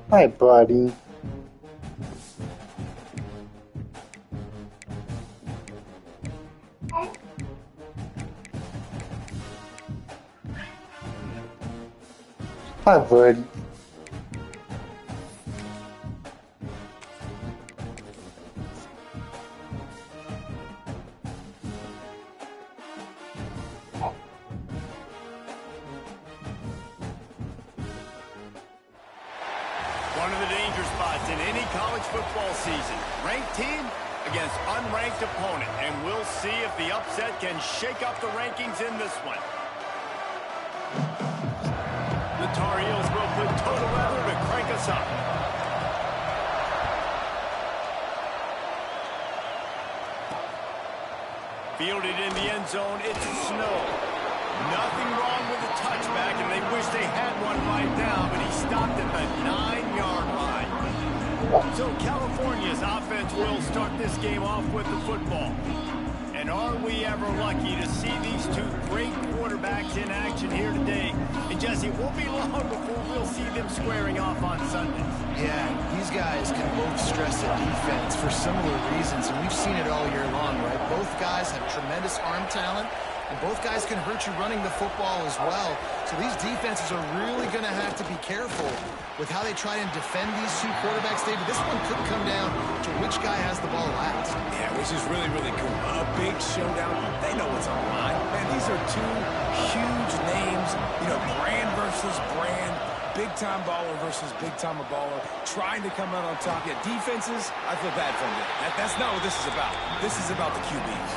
Hi, buddy. Hi, buddy. One of the danger spots in any college football season. Ranked team against unranked opponent. And we'll see if the upset can shake up the rankings in this one. The Tar Heels will put total weather to crank us up. Fielded in the end zone, it's snow. Nothing wrong with the touchback, and they wish they had one right now, but he stopped at the 9-yard line. So California's offense will start this game off with the football. And are we ever lucky to see these two great quarterbacks in action here today? And Jesse, it won't be long before we'll see them squaring off on Sunday. Yeah, these guys can both stress the defense for similar reasons, and we've seen it all year long, right? Both guys have tremendous arm talent, and both guys can hurt you running the football as well. So these defenses are really going to have to be careful with how they try and defend these two quarterbacks. David, this one could come down to which guy has the ball last. Yeah, which is really, really cool. A big showdown. They know what's on the line. Man, these are two huge names. You know, brand versus brand. Big-time baller versus big-time baller. Trying to come out on top. Yeah, defenses, I feel bad for them. That's not what this is about. This is about the QBs.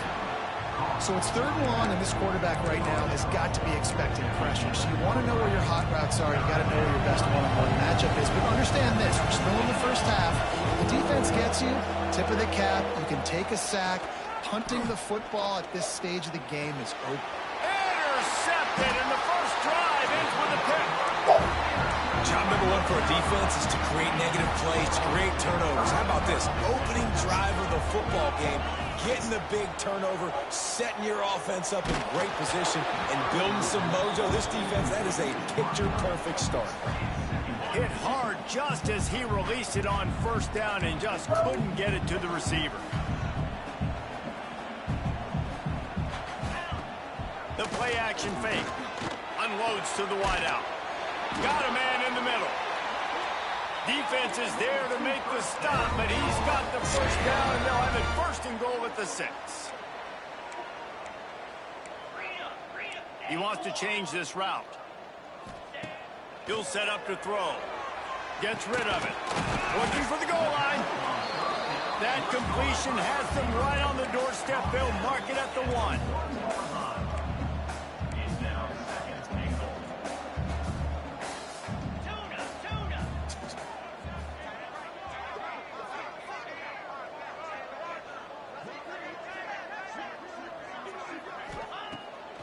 So it's 3rd and long, and this quarterback right now has got to be expecting pressure. So you want to know where your hot routes are. You got to know where your best one-on-one matchup is. But understand this: we're still in the first half. If the defense gets you, tip of the cap. You can take a sack. Punting the football at this stage of the game is open. Intercepted, and the first drive ends with a pick. Job number one for a defense is to create negative plays, to create turnovers. How about this? Opening drive of the football game, getting the big turnover, setting your offense up in great position, and building some mojo. This defense, that is a picture-perfect start. Hit hard just as he released it on first down and just couldn't get it to the receiver. The play-action fake. Unloads to the wideout. Got a man in the middle. Defense is there to make the stop, but he's got the first down, and they'll have it 1st and goal at the 6. He wants to change this route. He'll set up to throw. Gets rid of it. Looking for the goal line. That completion has them right on the doorstep. They'll mark it at the 1.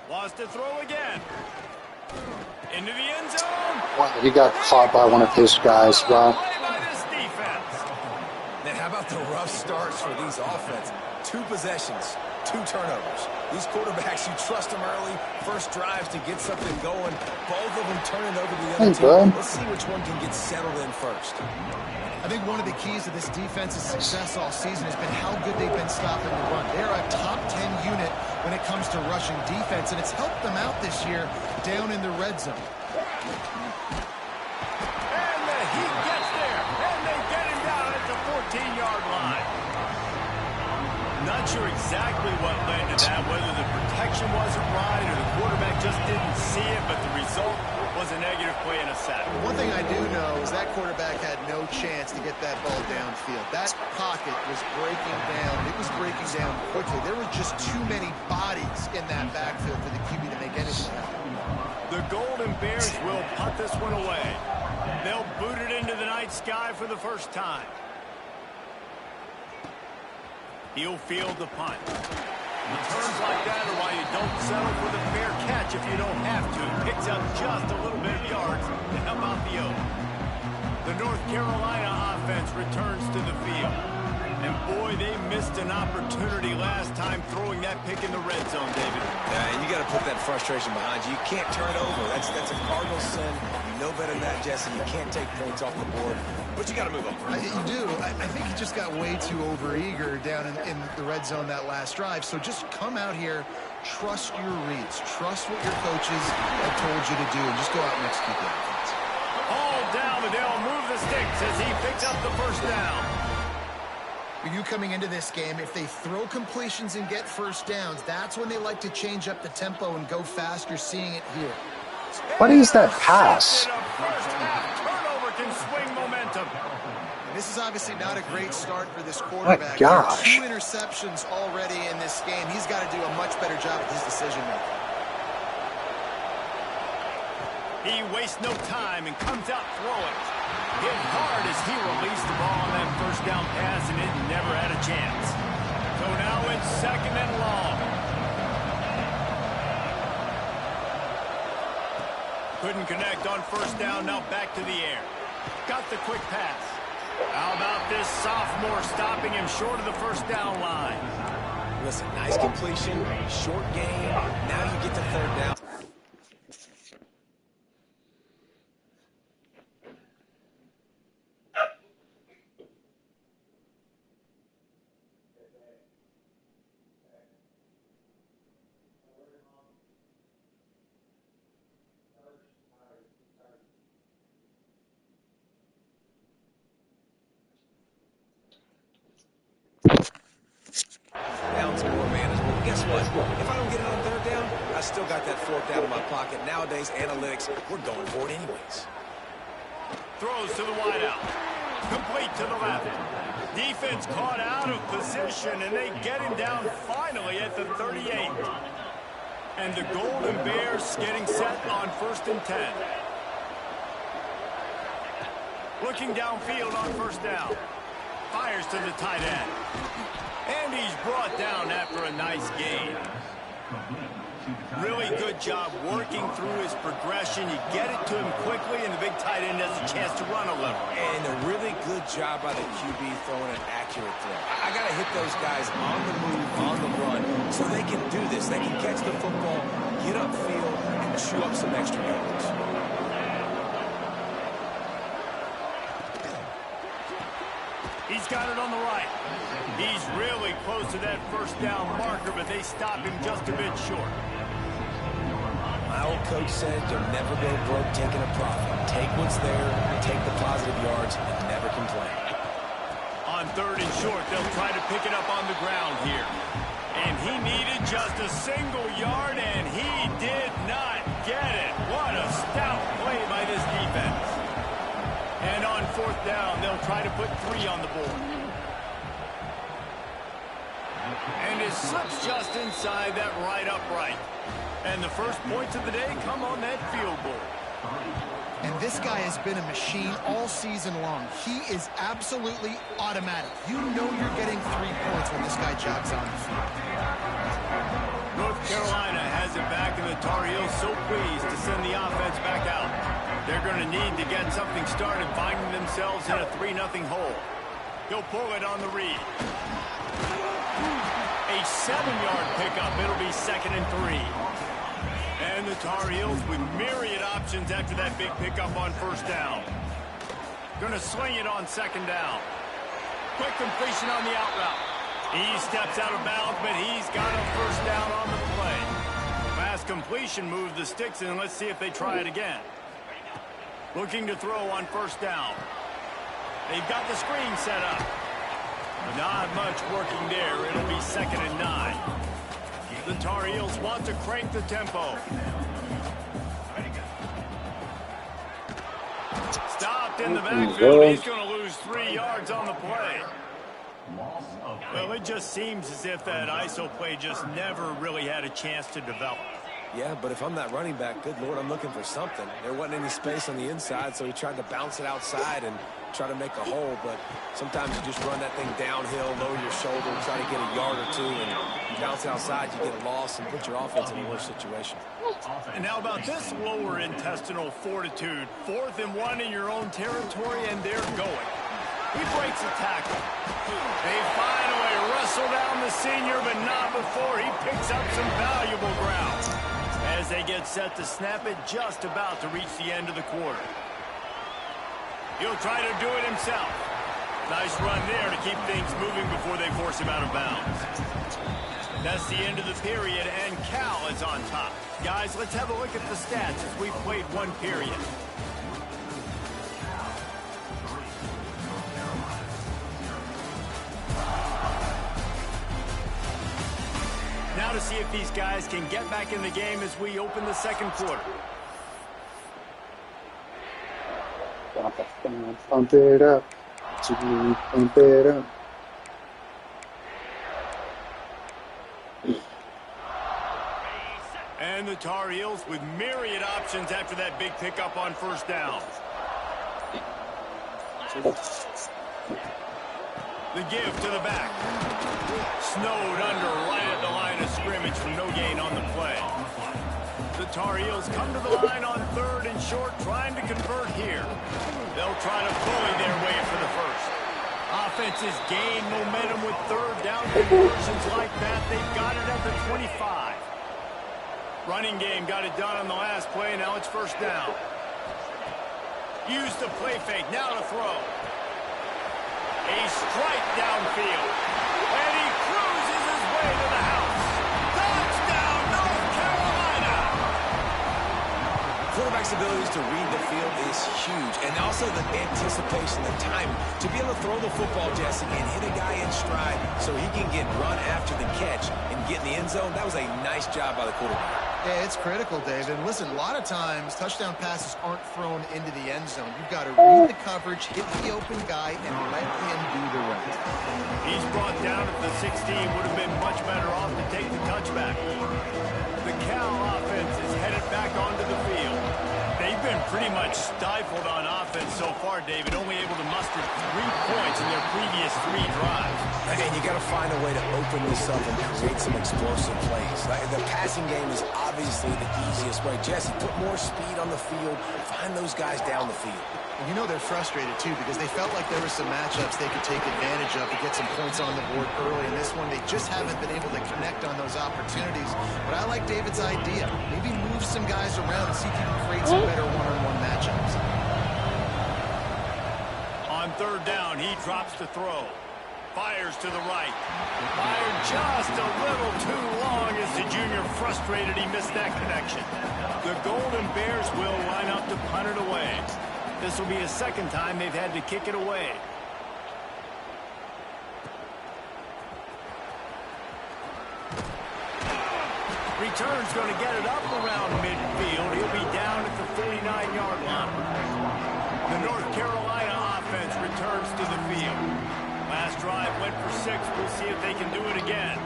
Wants to throw again. Into the end zone. Wow, he got caught by one of his guys. Wow. Man, how about the rough starts for these offense? 2 possessions, 2 turnovers. These quarterbacks, you trust them early. First drives to get something going. Both of them turning over to the other team. Let's see which one can get settled in first. I think one of the keys to this defense's success all season has been how good they've been stopping the run. They're a top 10 unit when it comes to rushing defense, and it's helped them out this year down in the red zone. And the Heat gets there, and they get him down at the 14-yard line. Not sure exactly what led to that, whether the protection wasn't right or the quarterback just didn't see it, but the result was a negative play and a sack. One thing I do know is that quarterback had no chance to get that ball downfield. That pocket was breaking down. It was breaking down quickly. There were just too many bodies in that backfield for the QB to make anything happen. The Golden Bears will punt this one away. They'll boot it into the night sky for the first time. He'll field the punt. Returns like that are why you don't settle for the fair catch if you don't have to. Picks up just a little bit of yards to help out the Oaks. The North Carolina offense returns to the field. And boy, they missed an opportunity last time throwing that pick in the red zone, David. Yeah, and you got to put that frustration behind you. You can't turn it over. That's a cardinal sin. You know better than that, Jesse. You can't take points off the board, but you got to move on. You do. I think he just got way too overeager down in the red zone that last drive. So just come out here, trust your reads, trust what your coaches have told you to do, and just go out and execute the offense. All down, and they'll move the sticks as he picks up the first down. You coming into this game, if they throw completions and get first downs, that's when they like to change up the tempo and go fast. You're seeing it here. What is that pass? First half turnover can swing momentum. This is obviously not a great start for this quarterback. My gosh. 2 interceptions already in this game. He's got to do a much better job with his decision making. He wastes no time and comes out throwing. Hit hard as he released the ball on that first down pass, and it never had a chance. So now it's second and long. Couldn't connect on first down, now back to the air. Got the quick pass. How about this sophomore stopping him short of the first down line? Listen, nice completion, short game. Now you get to third down. Down's more manageable. Guess what? If I don't get it on third down, I still got that fourth down in my pocket. Nowadays, analytics, we're going for it anyways. Throws to the wideout. Complete to the left. Defense caught out of position, and they get him down finally at the 38. And the Golden Bears getting set on 1st and 10. Looking downfield on first down. Fires to the tight end. And he's brought down after a nice gain. Really good job working through his progression. You get it to him quickly, and the big tight end has a chance to run a little. And a really good job by the QB throwing an accurate throw. I got to hit those guys on the move, on the run, so they can do this. They can catch the football, get upfield, and chew up some extra yards. He's got it on the right. He's really close to that first down marker, but they stop him just a bit short. My old coach said you'll never go broke taking a profit. Take what's there, take the positive yards, and never complain. On 3rd and short, they'll try to pick it up on the ground here. And he needed just a single yard, and he did not get it. What a stout play by this defense. And on 4th down, they'll try to put 3 on the board. And it slips just inside that right upright. And the first points of the day come on that field goal. And this guy has been a machine all season long. He is absolutely automatic. You know you're getting 3 points when this guy jogs on the field. North Carolina has it back, and the Tar Heels so pleased to send the offense back out. They're going to need to get something started, finding themselves in a 3-0 hole. He'll pull it on the read. A 7-yard pickup. It'll be 2nd and 3. And the Tar Heels with myriad options after that big pickup on first down. Going to sling it on 2nd down. Quick completion on the out route. He steps out of bounds, but he's got a first down on the play. Fast completion moved the sticks, and let's see if they try it again. Looking to throw on first down. They've got the screen set up. Not much working there. It'll be 2nd and 9. The Tar Heels want to crank the tempo. Stopped in the backfield. He's going to lose 3 yards on the play. Well, it just seems as if that ISO play just never really had a chance to develop. Yeah, but if I'm that running back, good Lord, I'm looking for something. There wasn't any space on the inside, so he tried to bounce it outside and try to make a hole. But sometimes you just run that thing downhill, lower your shoulder, try to get a yard or 2, and you bounce outside, you get a loss and put your offense in a worse situation. And how about this lower intestinal fortitude? 4th and 1 in your own territory, and they're going. He breaks a tackle. They finally wrestle down the senior, but not before he picks up some valuable ground. As they get set to snap it, just about to reach the end of the quarter. He'll try to do it himself. Nice run there to keep things moving before they force him out of bounds. That's the end of the period, and Cal is on top. Guys, let's have a look at the stats as we've played one period. Now to see if these guys can get back in the game as we open the second quarter. Pump it up. Pump it up. And the Tar Heels with myriad options after that big pickup on first down. The give to the back. Snowed under right at the line of scrimmage for no gain on the play. The Tar Heels come to the line on third and short, trying to convert here. They'll try to bully their way for the first. Offenses gain momentum with third down conversions like that. They've got it at the 25. Running game got it done on the last play. Now it's first down. Use the play fake. Now to throw. A strike downfield. And he cruises his way to the house. Touchdown, North Carolina! Quarterback's abilities to read the field is huge. And also the anticipation, the timing. To be able to throw the football, Jesse, and hit a guy in stride so he can get run after the catch and get in the end zone, that was a nice job by the quarterback. Yeah, it's critical, David. Listen, a lot of times, touchdown passes aren't thrown into the end zone. You've got to read the coverage, hit the open guy, and let him do the rest. He's brought down at the 16. Would have been much better off to take the touchback. The Cal offense is headed back onto the field. They've been pretty much stifled on offense so far, David, only able to muster 3 points in their previous 3 drives. And you got to find a way to open this up and create some explosive plays. The passing game is obviously the easiest way. Jesse, put more speed on the field. Find those guys down the field. And you know they're frustrated, too, because they felt like there were some matchups they could take advantage of to get some points on the board early. In this one, they just haven't been able to connect on those opportunities. But I like David's idea. Maybe move some guys around and see if you can create some better one-on-one matchups. On third down, he drops to throw. Fires to the right. Fired just a little too long as the junior frustrated he missed that connection. The Golden Bears will line up to punt it away. This will be a second time they've had to kick it away. Return's going to get it up around midfield. He'll be down at the 49-yard line. The North Carolina offense returns to the field. Last drive went for 6. We'll see if they can do it again.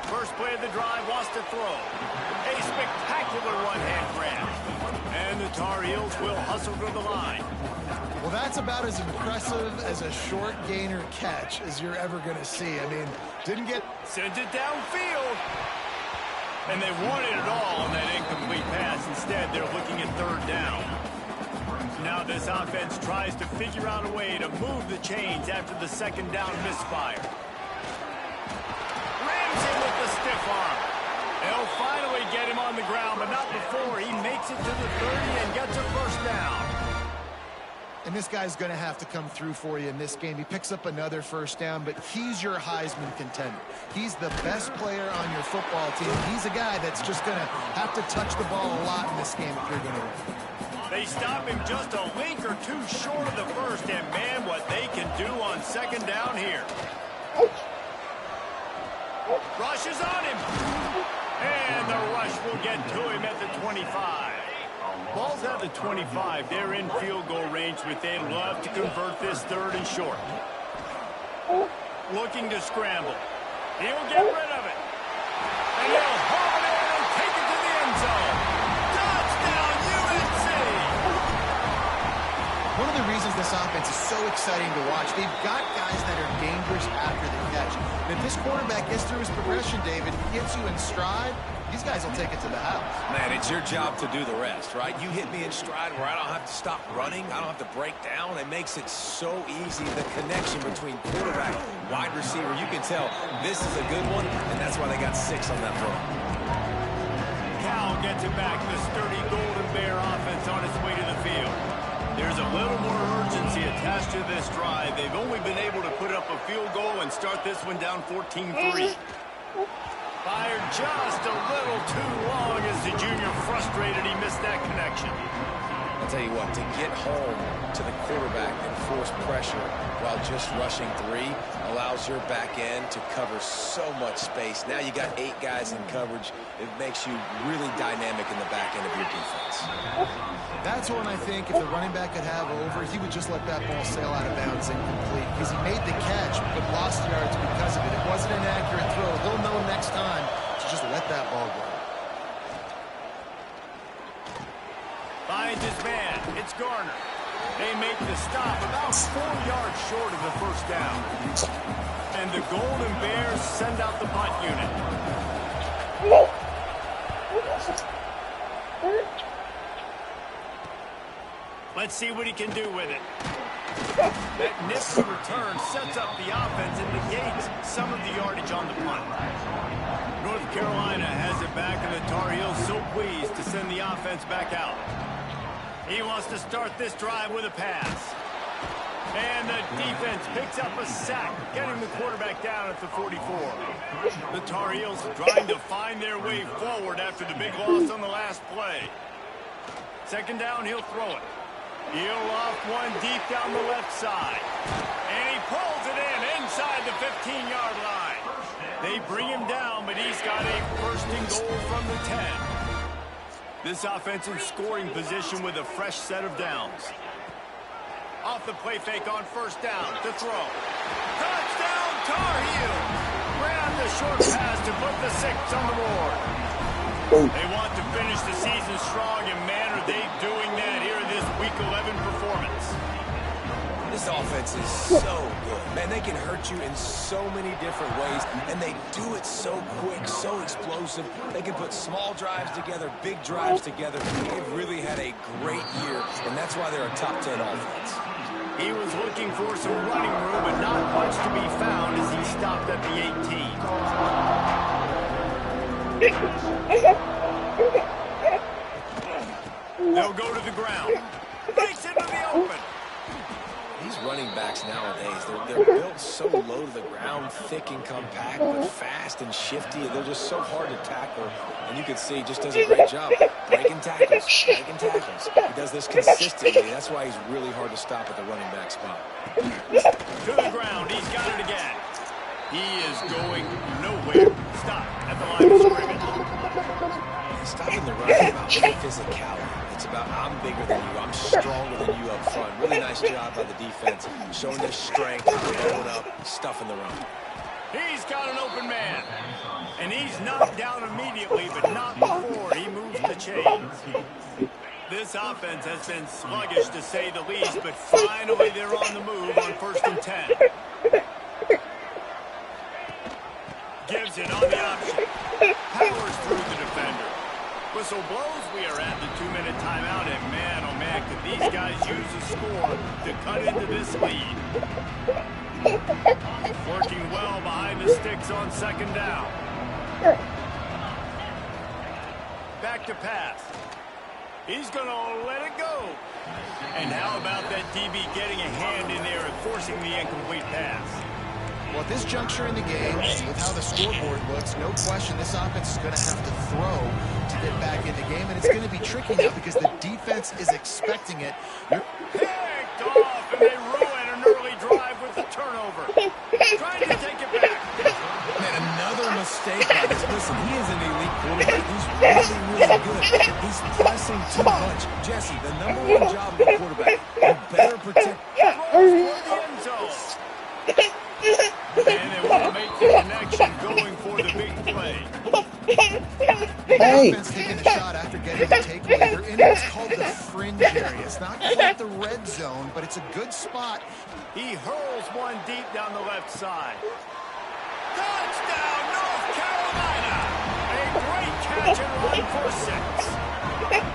First play of the drive wants to throw. A spectacular one-hand grab. And the Tar Heels will hustle to the line. Well, that's about as impressive as a short gainer catch as you're ever going to see. I mean, didn't get... Sent it downfield. And they wanted it all on that incomplete pass. Instead, they're looking at third down. Now this offense tries to figure out a way to move the chains after the second down misfire. Ramsey with the stiff arm. They'll finally get him on the ground, but not before he makes it to the 30 and gets a first down. And this guy's going to have to come through for you in this game. He picks up another first down, but he's your Heisman contender. He's the best player on your football team. He's a guy that's just going to have to touch the ball a lot in this game if you're going to win. They stop him just a link or two short of the first, and man, what they can do on second down here. Rush is on him. And the rush will get to him at the 25. Ball's at the 25. They're in field goal range, but they'd love to convert this third and short. Looking to scramble. He'll get rid of it. And he'll haul it in and take it to the end zone. Touchdown, UNC! One of of the reasons this offense is so exciting to watch, they've got guys that are dangerous after the catch. And if this quarterback gets through his progression, David, gets you in stride, these guys will take it to the house. Man, it's your job to do the rest, right? You hit me in stride where I don't have to stop running. I don't have to break down. It makes it so easy. The connection between quarterback, wide receiver, you can tell this is a good one, and that's why they got 6 on that run. Cal gets it back. The sturdy Golden Bear offense on its way to the field. There's a little more urgency attached to this drive. They've only been able to put up a field goal and start this one down 14-3. Fired just a little too long as the junior frustrated. He missed that connection. I'll tell you what, to get home to the quarterback and force pressure while just rushing 3 allows your back end to cover so much space. Now you got 8 guys in coverage. It makes you really dynamic in the back end of your defense. That's one I think if the running back could have over, he would just let that ball sail out of bounds incomplete because he made the catch but lost yards because of it. It wasn't an accurate throw. He'll know next time to just let that ball go. Finds his man. It's Garner. They make the stop about 4 yards short of the first down. And the Golden Bears send out the punt unit. Let's see what he can do with it. That nifty return sets up the offense and negates some of the yardage on the punt. North Carolina has it back, and the Tar Heels so pleased to send the offense back out. He wants to start this drive with a pass. And the defense picks up a sack, getting the quarterback down at the 44. The Tar Heels trying to find their way forward after the big loss on the last play. Second down, he'll throw it. He'll loft one deep down the left side. And he pulls it in inside the 15-yard line. They bring him down, but he's got a first and goal from the 10. This offense in scoring position with a fresh set of downs. Off the play fake on first down to throw. Touchdown, Tar Heels! Ran the short pass to put the 6 on the board. They want to finish the season strong, and man, are they doing that here in this Week 11 performance. This offense is so good. Man, they can hurt you in so many different ways, and they do it so quick, so explosive. They can put small drives together, big drives together. They've really had a great year, and that's why they're a top 10 offense. He was looking for some running room, but not much to be found as he stopped at the 18. They'll go to the ground. Breaks into the open. These running backs nowadays, they're built so low to the ground, thick and compact, but fast and shifty. They're just so hard to tackle. And you can see he just does a great job breaking tackles, breaking tackles. He does this consistently. That's why he's really hard to stop at the running back spot. To the ground. He's got it again. He is going nowhere. Stop at the line of scrimmage. Stopping the run is about physicality. It's about I'm bigger than you, I'm stronger than you up front. Really nice job by the defense, showing their strength, going up, stuffing the run. He's got an open man. And he's knocked down immediately, but not before he moves the chains. This offense has been sluggish to say the least, but finally they're on the move on 1st and 10. Gives it on the option. Powers through the defender. Whistle blows. We are at the 2-minute timeout, and man, oh man, could these guys use a score to cut into this lead. Working well behind the sticks on second down. Back to pass. He's going to let it go. And how about that DB getting a hand in there and forcing the incomplete pass? Well, at this juncture in the game, with how the scoreboard looks, no question this offense is going to have to throw to get back in the game, and it's going to be tricky now because the defense is expecting it. Picked off, and they ruin an early drive with the turnover. Trying to take it back. Man, another mistake by this. Listen, he is an elite quarterback. He's really, really good. He's pressing too much. Jesse, the #1 job of the quarterback, you better protect. Throws toward the end zone. And they want to make the connection going for the big play. The offense taking the shot after getting the takeaway. They're in what's called the fringe area. It's not quite the red zone, but it's a good spot. He hurls one deep down the left side. Touchdown, North Carolina! A great catch and run for 6.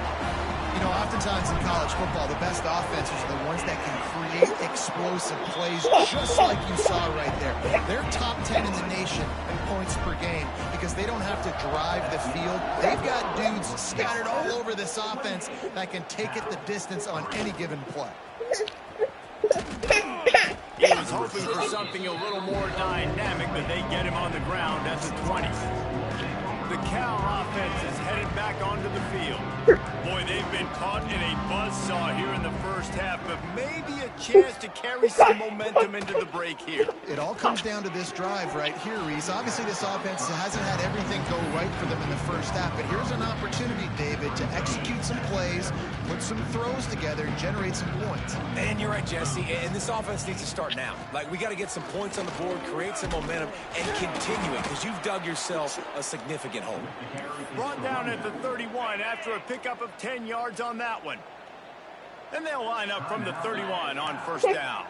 You know, oftentimes in college football, the best offenses are the ones that can create explosive plays, just like you saw right there. They're top 10 in the nation in points per game because they don't have to drive the field. They've got dudes scattered all over this offense that can take it the distance on any given play. He was hoping for something a little more dynamic, but they get him on the ground at the 20. The Cal offense is headed back onto the field. Boy, they've been caught in a buzzsaw here in the first half, but maybe a chance to carry some momentum into the break here. It all comes down to this drive right here, Reese. Obviously, this offense hasn't had everything go right for them in the first half, but here's an opportunity, David, to execute some plays, put some throws together, and generate some points. And you're right, Jesse, and this offense needs to start now. Like, we got to get some points on the board, create some momentum, and continue it, because you've dug yourself a significant hole. Brought down at the 31 after a pickup of 10 yards on that one. And they'll line up from the 31 on first down.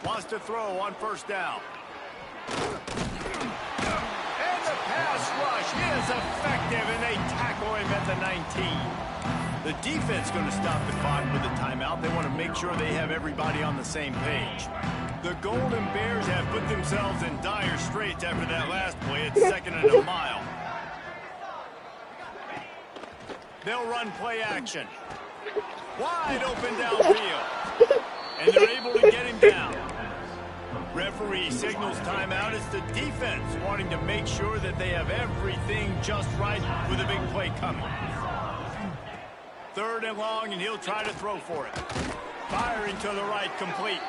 Wants to throw on first down. And the pass rush is effective, and they tackle him at the 19. The defense going to stop the clock with a timeout. They want to make sure they have everybody on the same page. The Golden Bears have put themselves in dire straits after that last play. It's 2nd and a mile. They'll run play action. Wide open downfield. And they're able to get him down. Referee signals timeout. It's the defense wanting to make sure that they have everything just right with a big play coming. 3rd and long, and he'll try to throw for it. Firing to the right, complete.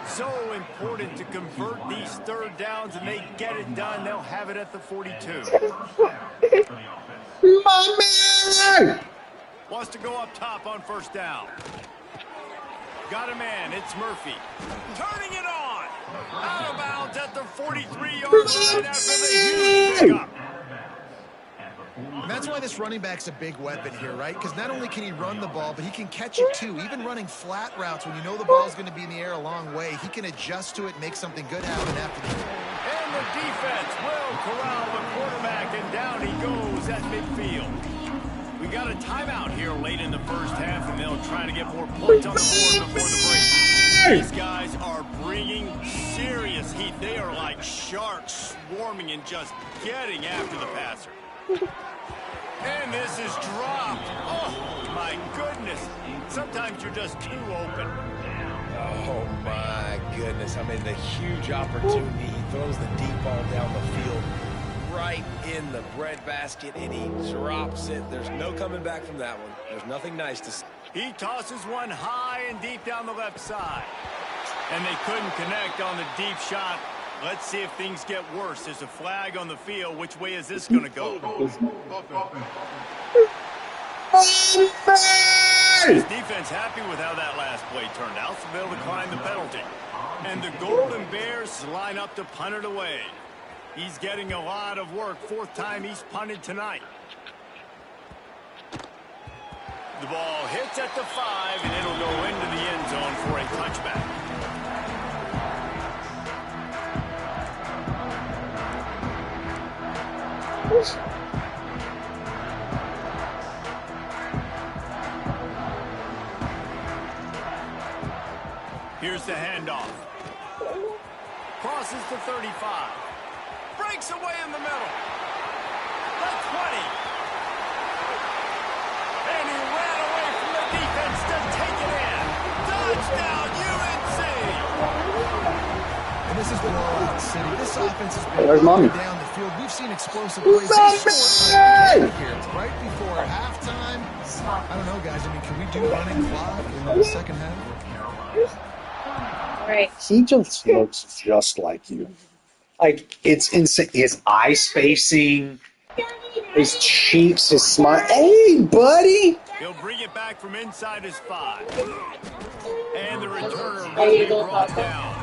So important to convert these 3rd downs, and they get it done. They'll have it at the 42. My man! Wants to go up top on first down. Got a man. It's Murphy. Turning it on. Out of bounds at the 43-yard line after the huge pickup. And that's why this running back's a big weapon here, right? Because not only can he run the ball, but he can catch it too. Even running flat routes when you know the ball's going to be in the air a long way, he can adjust to it and make something good happen after the game. And the defense will corral the quarterback, and down he goes at midfield. We got a timeout here late in the first half, and they'll try to get more points on the board before the break. These guys are bringing serious heat. They are like sharks swarming and just getting after the passer. And this is dropped. Oh, my goodness. Sometimes you're just too open. Oh, my goodness. I mean, the huge opportunity. He throws the deep ball down the field right in the breadbasket, and he drops it. There's no coming back from that one. There's nothing nice to see. He tosses one high and deep down the left side. And they couldn't connect on the deep shot. Let's see if things get worse. There's a flag on the field. Which way is this going to go? His defense happy with how that last play turned out, so they'll decline the penalty. And the Golden Bears line up to punt it away. He's getting a lot of work. 4th time he's punted tonight. The ball hits at the 5, and it'll go into the end zone for a touchback. Here's the handoff. Crosses to 35. Breaks away in the middle. The 20. And he ran away from the defense to take it in. Touchdown, UNC! And this is blowout city. This offense has been There's Mommy. down the field. We've seen explosive plays. They scored here. It's right before halftime. I don't know, guys. I mean, can we do running clock in the second half? Right. He just looks just like you. Like, it's insane. His eye spacing, his cheeks, his smile. Hey, buddy! He'll bring it back from inside his 5. And the returner will be brought down.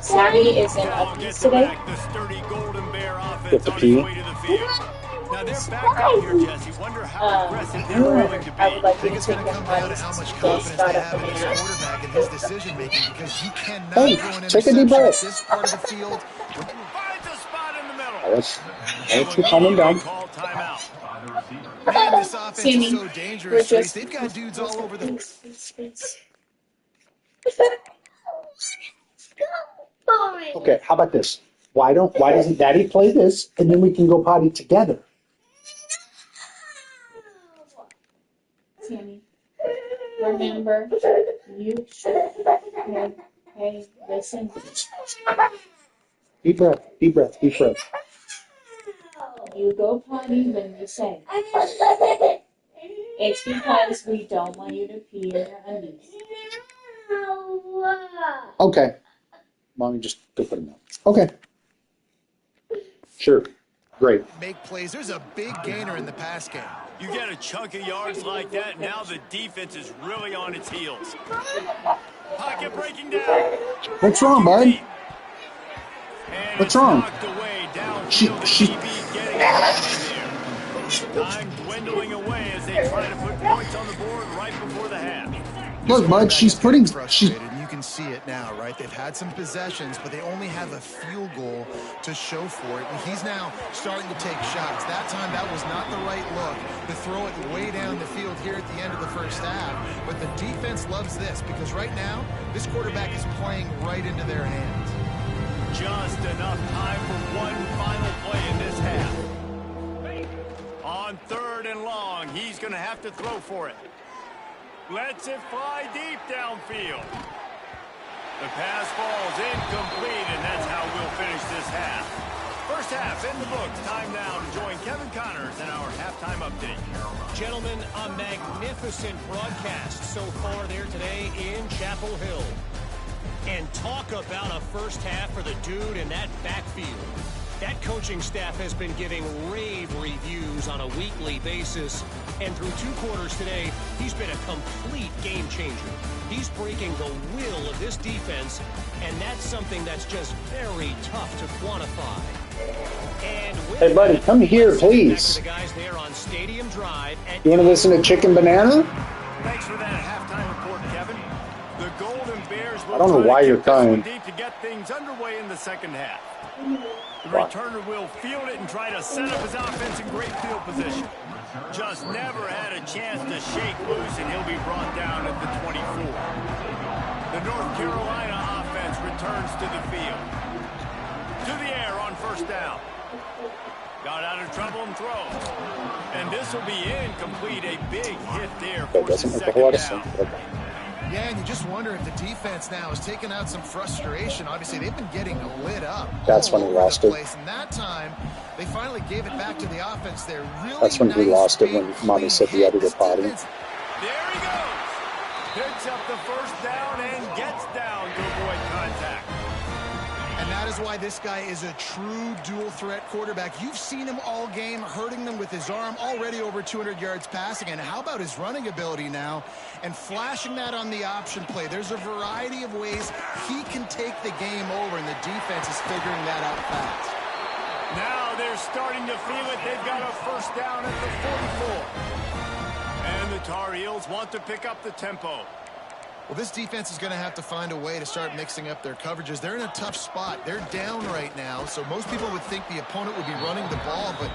Sammy is in Now Uppies gets today. back the sturdy Golden Bear offense Get the on P. his way to the field. Now they're back out here, Jesse. Wonder how aggressive they're willing to be. I think it's going to come down to how much confidence they have in this quarterback and his decision-making, because you cannot throw an take a deep interception breath. at this part of the field. Finds a spot in the middle. Let's calm him down. Call timeout. Man, this offense is so dangerous, Trace. They've got dudes all over the... Okay, how about this? Why doesn't Daddy play this, and then we can go potty together? Sammy, remember, you should. Hey, listen. Deep breath, deep breath, deep breath. You go potty when we say. It's because we don't want you to pee in your undies. Okay. Mommy, just go put him down. Okay. Sure. Great. Make plays. There's a big gainer in the pass game. You get a chunk of yards like that, now the defense is really on its heels. Pocket breaking down. What's wrong, bud? And What's wrong? knocked away downfield. She- The DB getting there. Time dwindling away as they try to put points on the board right before the half. Look, bud, she's putting... Frustrated, and you can see it now, right? They've had some possessions, but they only have a field goal to show for it. And he's now starting to take shots. That time, that was not the right look to throw it way down the field here at the end of the first half. But the defense loves this, because right now, this quarterback is playing right into their hands. Just enough time for one final play in this half. On 3rd and long, he's going to have to throw for it. Lets it fly deep downfield. The pass falls incomplete, and that's how we'll finish this half. First half in the books. Time now to join Kevin Connors in our halftime update. Gentlemen, a magnificent broadcast so far there today in Chapel Hill. And talk about a first half for the dude in that backfield. That coaching staff has been giving rave reviews on a weekly basis. And through 2 quarters today, he's been a complete game changer. He's breaking the will of this defense, and that's something that's just very tough to quantify. And Hey, buddy, come here, please. The guys there on Stadium Drive at You want to listen to Chicken Banana? Thanks for that halftime report, Kevin. The Golden Bears will I don't know why you're crying. deep to get things underway in the second half. The returner will field it and try to set up his offense in great field position. Just never had a chance to shake loose, and he'll be brought down at the 24. The North Carolina offense returns to the field. To the air on first down. Got out of trouble and throw. And this will be incomplete. A big hit there for the second down. Yeah, and you just wonder if the defense now has taken out some frustration. Obviously, they've been getting lit up. That's when he lost it. And that time, they finally gave it back to the offense there. Really That's when he lost it, when Mommy said the other potty. There he goes. Picks up the first down and gets down to avoid contact. And that is why this guy is a true dual-threat quarterback. You've seen him all game, hurting them with his arm, already over 200 yards passing. And how about his running ability now? And flashing that on the option play. There's a variety of ways he can take the game over, and the defense is figuring that out fast. Now they're starting to feel it. They've got a first down at the 44. And the Tar Heels want to pick up the tempo. Well, this defense is going to have to find a way to start mixing up their coverages. They're in a tough spot. They're down right now, so most people would think the opponent would be running the ball, but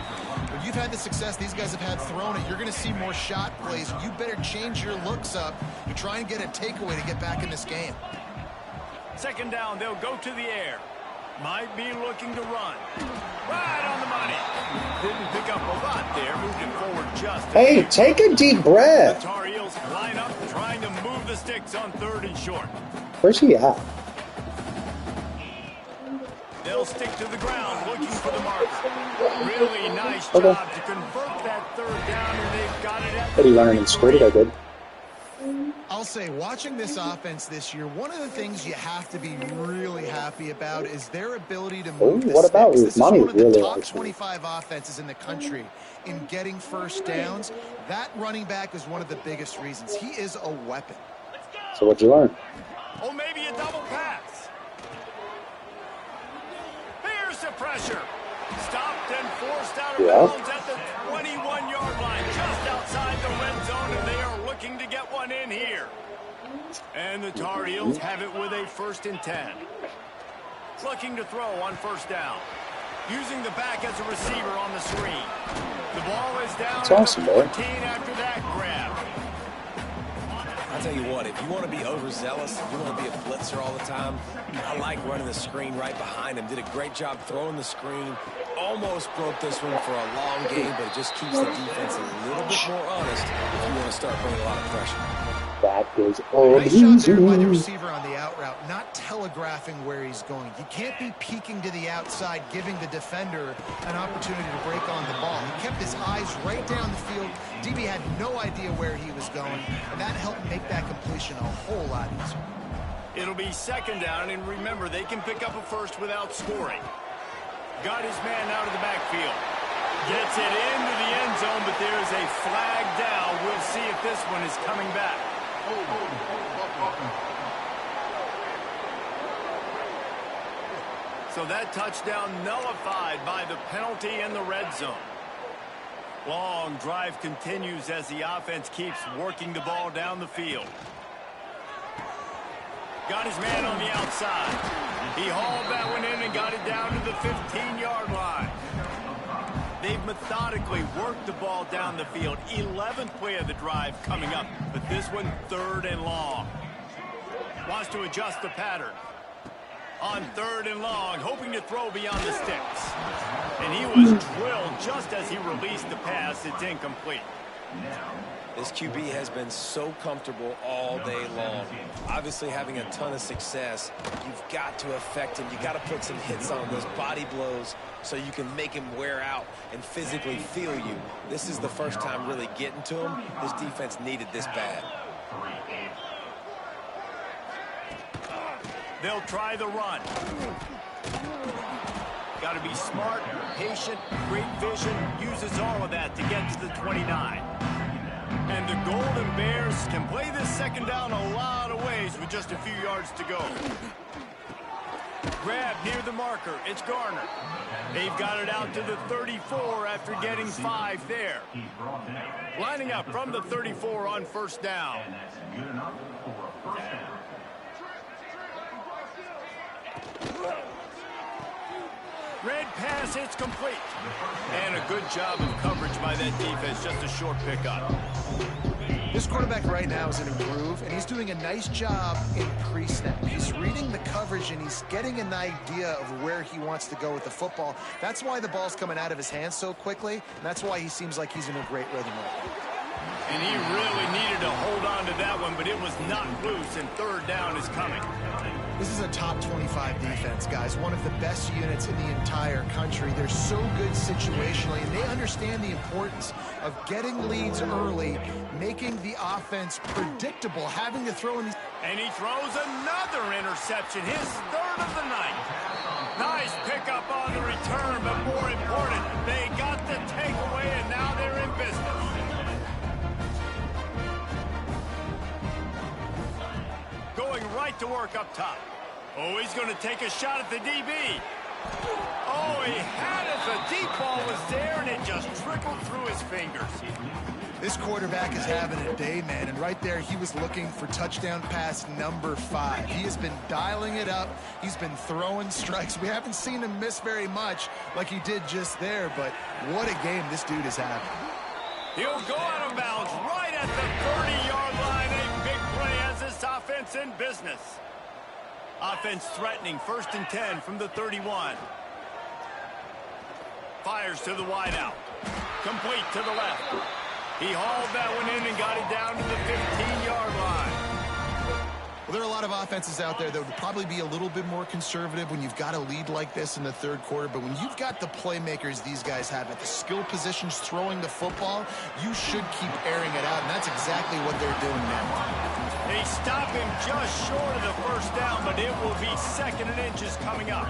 when you've had the success these guys have had throwing it, you're going to see more shot plays. You better change your looks up to try and get a takeaway to get back in this game. Second down, they'll go to the air. Might be looking to run. Right on the money. Didn't pick up a lot there. Moved it forward just. Hey, take a deep The breath. Tar Heels line up, trying to move the sticks on 3rd and short. Where's he at? They'll stick to the ground, looking for the marker. Really nice job to convert that 3rd down, and they've got it at Did he learn and scored it? I did. I'll say, watching this offense this year, one of the things you have to be really happy about is their ability to move the what about sticks. you? This Mommy is one of the really top likes me. 25 offenses in the country in getting first downs. That running back is one of the biggest reasons. He is a weapon. So what'd you learn? Oh, maybe a double pass. Here's the pressure. Stopped and forced out of Yeah. bounds at the 21-yard line, just outside the red zone, and they are looking to get one in here. And the Tar Heels have it with a 1st and 10. Looking to throw on 1st down. Using the back as a receiver on the screen. The ball is down That's at awesome, the man. 14 after that grab. I'll tell you what, if you want to be overzealous, you want to be a blitzer all the time, I like running the screen right behind him. Did a great job throwing the screen. Almost broke this one for a long game, but it just keeps the defense a little bit more honest if you want to start bringing a lot of pressure. That is Nice shot there by the amazing. receiver on the out route, not telegraphing where he's going. You can't be peeking to the outside, giving the defender an opportunity to break on the ball. He kept his eyes right down the field. DB had no idea where he was going, and that helped make that completion a whole lot easier. It'll be 2nd down, and remember, they can pick up a 1st without scoring. Got his man out of the backfield. Gets it into the end zone, but there's a flag down. We'll see if this one is coming back. So that touchdown nullified by the penalty in the red zone. Long drive continues as the offense keeps working the ball down the field. Got his man on the outside. He hauled that one in and got it down to the 15-yard line. They've methodically worked the ball down the field. 11th play of the drive coming up, but this one 3rd and long. Wants to adjust the pattern. On 3rd and long, hoping to throw beyond the sticks. And he was drilled just as he released the pass. It's incomplete. This QB has been so comfortable all day long. Obviously having a ton of success. You've got to affect him. You got to put some hits on those body blows so you can make him wear out and physically feel you. This is the first time really getting to him. This defense needed this bad. They'll try the run. Got to be smart, patient, great vision. Uses all of that to get to the 29. And the Golden Bears can play this 2nd down a lot of ways with just a few yards to go. Grab near the marker. It's Garner. They've got it out to the 34 after getting 5 there. Lining up from the 34 on 1st down. Red pass, it's complete. And a good job of coverage by that defense, just a short pickup. This quarterback right now is in a groove, and he's doing a nice job in pre-snap. He's reading the coverage, and he's getting an idea of where he wants to go with the football. That's why the ball's coming out of his hands so quickly, and that's why he seems like he's in a great rhythm right now. And he really needed to hold on to that one, but it was not loose, and 3rd down is coming. This is a top 25 defense, guys. One of the best units in the entire country. They're so good situationally, and they understand the importance of getting leads early, making the offense predictable, having to throw in these... And he throws another interception, his 3rd of the night. Nice pickup on the return, but more important, they got the takeaway, and now they're in business. Going right to work up top. Oh, he's going to take a shot at the DB. Oh, he had it. The deep ball was there, and it just trickled through his fingers. This quarterback is having a day, man, and right there he was looking for touchdown pass number 5. He has been dialing it up. He's been throwing strikes. We haven't seen him miss very much like he did just there, but what a game this dude is having. He'll go out of bounds right at the 30-yard line. A big play as this offense in business. Offense threatening, 1st and 10 from the 31. Fires to the wideout. Complete to the left. He hauled that one in and got it down to the 15-yard line. Well, there are a lot of offenses out there that would probably be a little bit more conservative when you've got a lead like this in the 3rd quarter. But when you've got the playmakers these guys have at the skill positions throwing the football, you should keep airing it out. And that's exactly what they're doing now. They stop him just short of the 1st down, but it will be 2nd and inches coming up.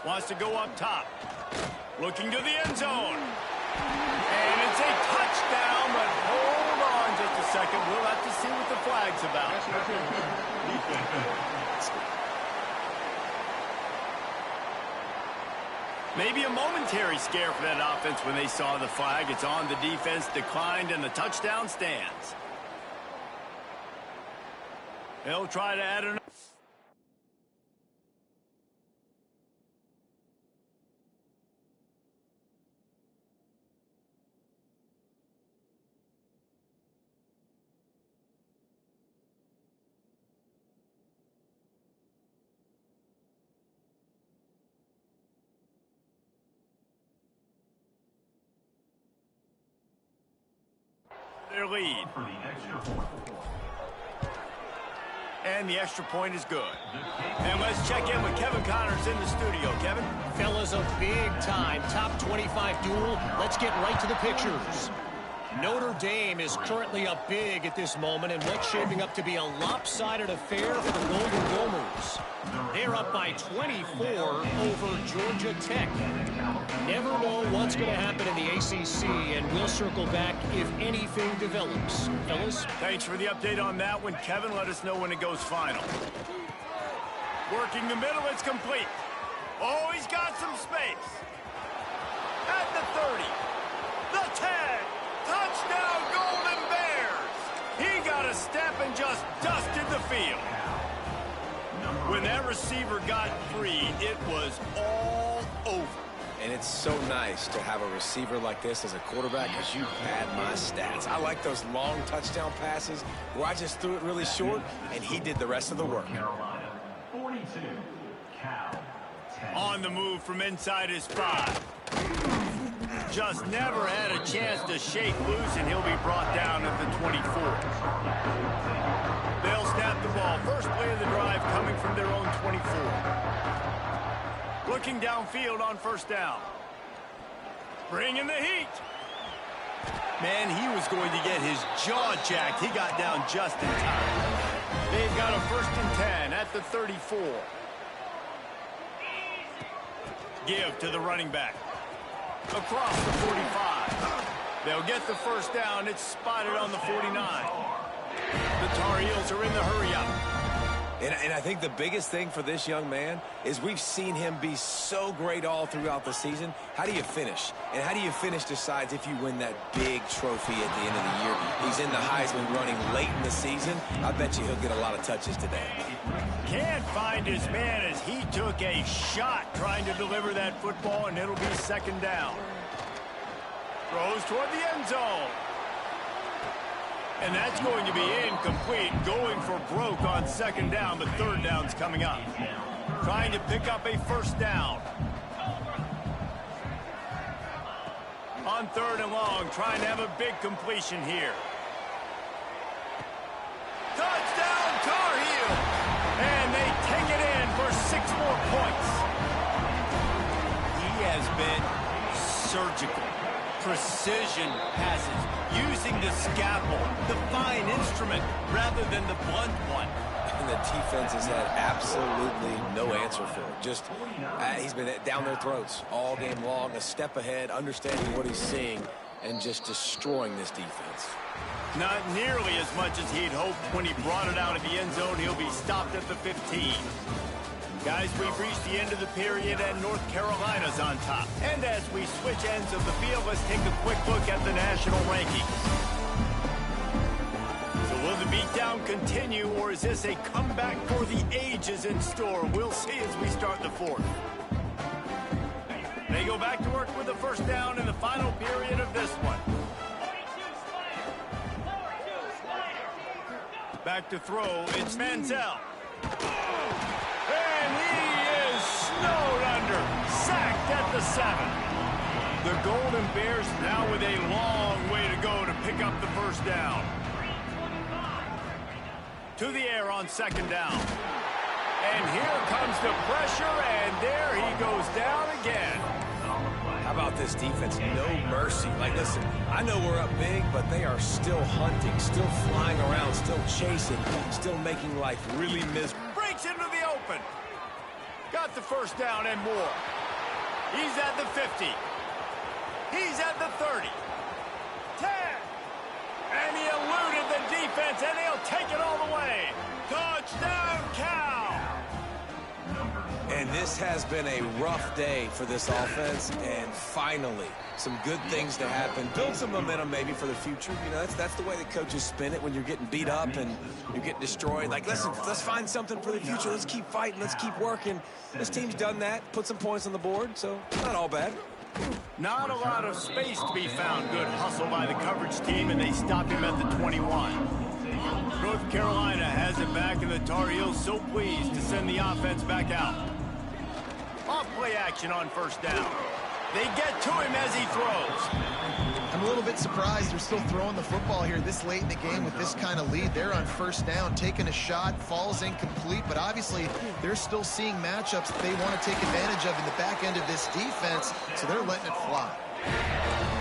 Wants to go up top. Looking to the end zone. And it's a touchdown, but hold on just a second. We'll have to see what the flag's about. Maybe a momentary scare for that offense when they saw the flag. It's on, the defense declined, and the touchdown stands. They'll try to add another. Their lead. And the extra point is good. And let's check in with Kevin Connors in the studio. Kevin? Fellas, a big-time top 25 duel. Let's get right to the pictures. Notre Dame is currently up big at this moment in what's shaping up to be a lopsided affair for the Golden Gomers. They're up by 24 over Georgia Tech. Never know what's going to happen in the ACC, and we'll circle back if anything develops. Fellas? Thanks for the update on that one, Kevin. Let us know when it goes final. Working the middle, it's complete. Oh, he's got some space. At the 30, the 10, touchdown Golden Bears. He got a step and just dusted the field. When that receiver got free, it was all over. And it's so nice to have a receiver like this as a quarterback, because you pad my stats. I like those long touchdown passes where I just threw it really short, and he did the rest of the work. 42, Cal, 10. On the move from inside his 5. Just never had a chance to shake loose, and he'll be brought down at the 24. They'll snap the ball. First play of the drive coming from their own 24. Looking downfield on first down. Bringing the heat. Man, he was going to get his jaw jacked. He got down just in time. They've got a 1st and 10 at the 34. Give to the running back. Across the 45. They'll get the first down. It's spotted on the 49. The Tar Heels are in the hurry-up. And I think the biggest thing for this young man is we've seen him be so great all throughout the season. How do you finish? And how do you finish decides if you win that big trophy at the end of the year. He's in the Heisman running late in the season. I bet you he'll get a lot of touches today. Can't find his man as he took a shot trying to deliver that football, and it'll be 2nd down. Throws toward the end zone. And that's going to be incomplete, going for broke on 2nd down, but 3rd down's coming up. Trying to pick up a 1st down. On 3rd and long, trying to have a big completion here. Touchdown, Tar Heel! And they take it in for 6 more points. He has been surgical. Precision passes, using the scalpel, the fine instrument, rather than the blunt one. And the defense has had absolutely no answer for it. Just, he's been down their throats all game long, a step ahead, understanding what he's seeing, and just destroying this defense. Not nearly as much as he'd hoped when he brought it out of the end zone. He'll be stopped at the 15. Guys, we've reached the end of the period, and North Carolina's on top. And as we switch ends of the field, let's take a quick look at the national rankings. So will the beatdown continue, or is this a comeback for the ages in store? We'll see as we start the 4th. They go back to work with the 1st down in the final period of this one. Back to throw, it's Manziel. And he is snowed under, sacked at the 7. The Golden Bears now with a long way to go to pick up the 1st down. To the air on 2nd down. And here comes the pressure, and there he goes down again. How about this defense? No mercy. Like, listen, I know we're up big, but they are still hunting, still flying around, still chasing, still making life really miserable. Breaks into the open. Got the 1st down and more. He's at the 50. He's at the 30. 10. And he eluded the defense, and they'll take it all the way. Touchdown, Cal! And this has been a rough day for this offense, and finally, some good things to happen. Build some momentum maybe for the future. You know, that's the way the coaches spin it when you're getting beat up and you're getting destroyed. Like, listen, let's find something for the future. Let's keep fighting. Let's keep working. This team's done that, put some points on the board, so not all bad. Not a lot of space to be found. Good hustle by the coverage team, and they stop him at the 21. North Carolina has it back, and the Tar Heels so pleased to send the offense back out. Off play action on first down. They get to him as he throws. I'm a little bit surprised they're still throwing the football here this late in the game with this kind of lead. They're on first down, taking a shot, falls incomplete, but obviously they're still seeing matchups that they want to take advantage of in the back end of this defense, so they're letting it fly.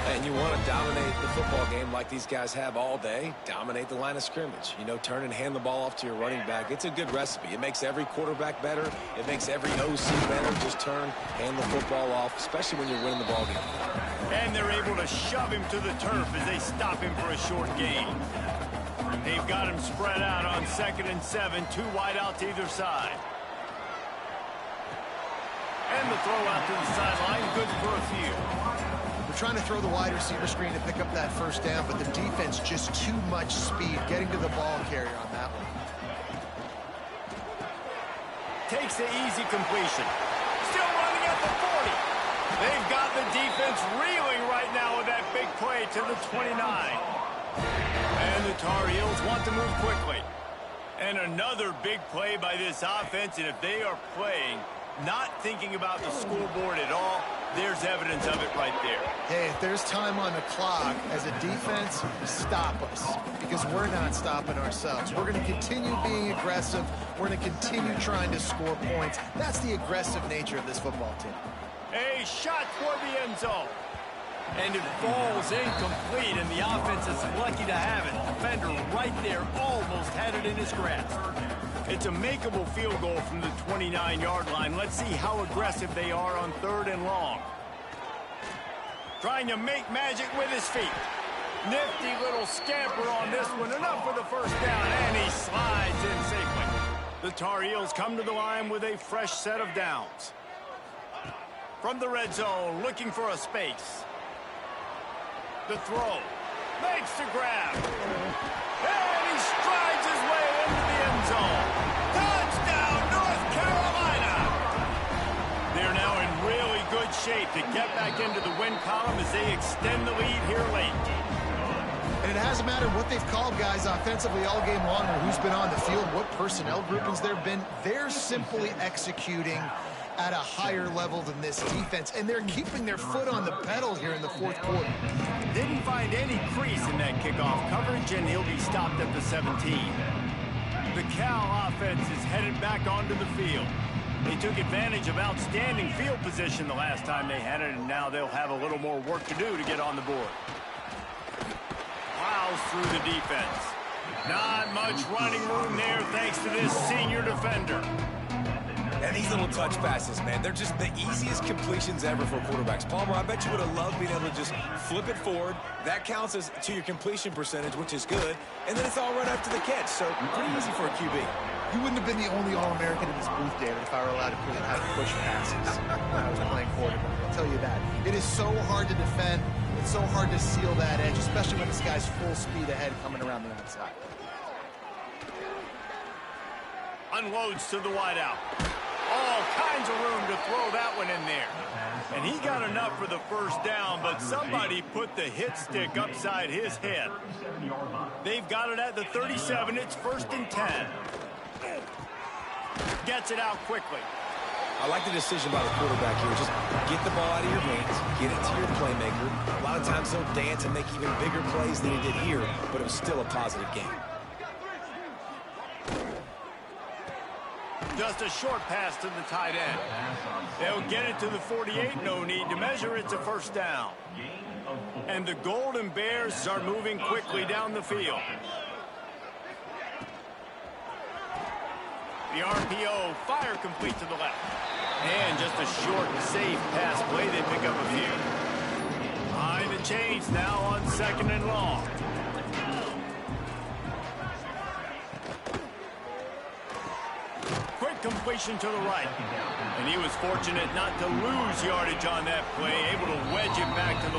And you want to dominate the football game like these guys have all day. Dominate the line of scrimmage. You know, turn and hand the ball off to your running back. It's a good recipe. It makes every quarterback better. It makes every OC better. Just turn, hand the football off, especially when you're winning the ball game. And they're able to shove him to the turf as they stop him for a short gain. They've got him spread out on 2nd and 7, 2 wide out to either side. And the throw out to the sideline, good for a few. They're trying to throw the wide receiver screen to pick up that first down, but the defense just too much speed getting to the ball carrier on that one. Takes the easy completion. Still running at the 40. They've got the defense reeling right now with that big play to the 29. And the Tar Heels want to move quickly. And another big play by this offense, and if they are playing, not thinking about the scoreboard at all, there's evidence of it right there. Hey, if there's time on the clock, as a defense, stop us, because we're not stopping ourselves. We're going to continue being aggressive. We're going to continue trying to score points. That's the aggressive nature of this football team. A shot toward the end zone. And it falls incomplete, and the offense is lucky to have it. Defender right there almost had it in his grasp. It's a makeable field goal from the 29-yard line. Let's see how aggressive they are on 3rd and long. Trying to make magic with his feet. Nifty little scamper on this one. Enough for the first down, and he slides in safely. The Tar Heels come to the line with a fresh set of downs. From the red zone, looking for a space. The throw. Makes the grab. And he strides his way into the end zone. Touchdown, North Carolina! They're now in really good shape to get back into the win column as they extend the lead here late. And it hasn't mattered what they've called guys offensively all game long or who's been on the field, what personnel groupings there have been. They're simply executing at a higher level than this defense, and they're keeping their foot on the pedal here in the 4th quarter. Didn't find any crease in that kickoff coverage, and he'll be stopped at the 17. The Cal offense is headed back onto the field. They took advantage of outstanding field position the last time they had it, and now they'll have a little more work to do to get on the board. Plows through the defense. Not much running room there thanks to this senior defender. And these little touch passes, man, they're just the easiest completions ever for quarterbacks. Palmer, I bet you would have loved being able to just flip it forward. That counts as to your completion percentage, which is good. And then it's all right after the catch, so pretty easy for a QB. You wouldn't have been the only All-American in this booth, David, if I were allowed to put how to push passes when I was playing quarterback. I'll tell you that. It is so hard to defend. It's so hard to seal that edge, especially when this guy's full speed ahead coming around the outside. Unloads to the wideout. All kinds of room to throw that one in there. And he got enough for the first down, but somebody put the hit stick upside his head. They've got it at the 37. It's 1st and 10. Gets it out quickly. I like the decision by the quarterback here. Just get the ball out of your hands, get it to your playmaker. A lot of times he'll dance and make even bigger plays than he did here, but it was still a positive game. Just a short pass to the tight end. They'll get it to the 48. No need to measure. It's a first down. And the Golden Bears are moving quickly down the field. The RPO, fire complete to the left. And just a short, safe pass play. They pick up a few. Behind the chains now on 2nd and long. situation to the right. And he was fortunate not to lose yardage on that play, able to wedge it back to the